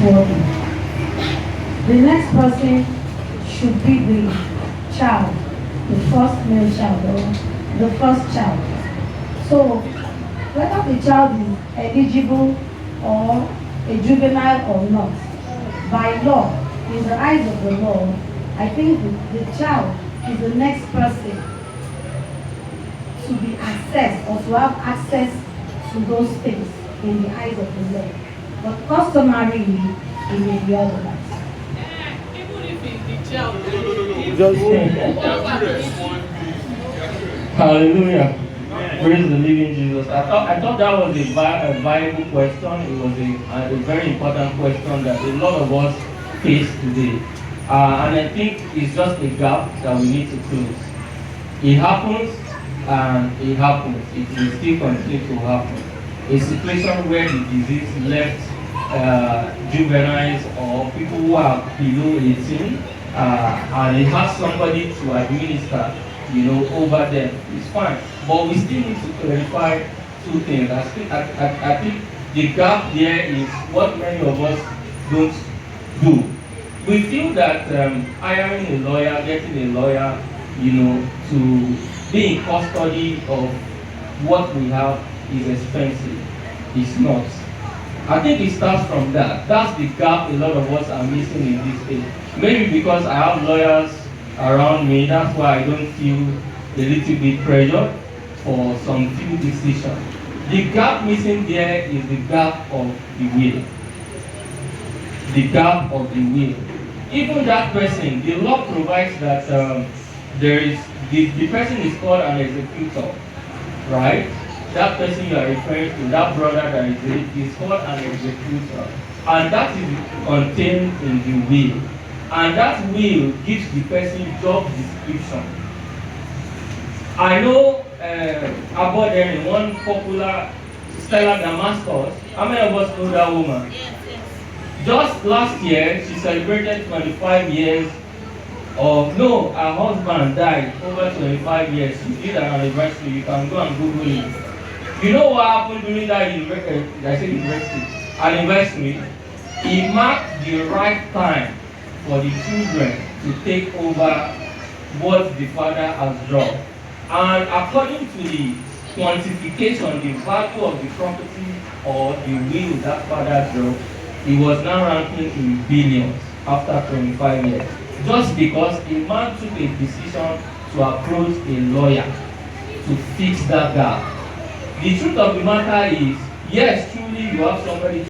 trustworthy. The next person should be the child, the first male child or the first child. So whether the child is eligible or a juvenile or not, by law, in the eyes of the law, I think the child is the next person to be assessed or to have access to those things in the eyes of the law. But customarily, it may be otherwise. Even if it's the child, Hallelujah. Praise the living Jesus. I thought that was a viable question. It was a very important question that a lot of us face today. And I think it's just a gap that we need to close. It happens and it happens. It will still continue to happen. A situation where the disease left juveniles or people who are below 18 and they have somebody to administer, over them. It's fine. But we still need to clarify two things. I think the gap there is what many of us don't do. We feel that hiring a lawyer, getting a lawyer, to be in custody of what we have is expensive. It's not. I think it starts from that. That's the gap a lot of us are missing in this age. Maybe because I have lawyers around me, that's why I don't feel a little bit pressure for some few decisions. The gap missing there is the gap of the will. The gap of the will. Even that person, the law provides that there is the person is called an executor, right? That person you are referring to, that brother that is called an executor, and that is contained in the will, and that will gives the person job description. I know about them in one popular Stella Damascus. How many of us know that woman? Just last year, she celebrated 25 years of, no, her husband died over 25 years. She did an anniversary. You can go and Google it. You know what happened during that anniversary? He marked the right time for the children to take over what the father has dropped. And according to the quantification, the value of the property or the will that father dropped, he was now ranking in billions after 25 years. Just because a man took a decision to approach a lawyer to fix that gap. The truth of the matter is, yes, truly you have somebody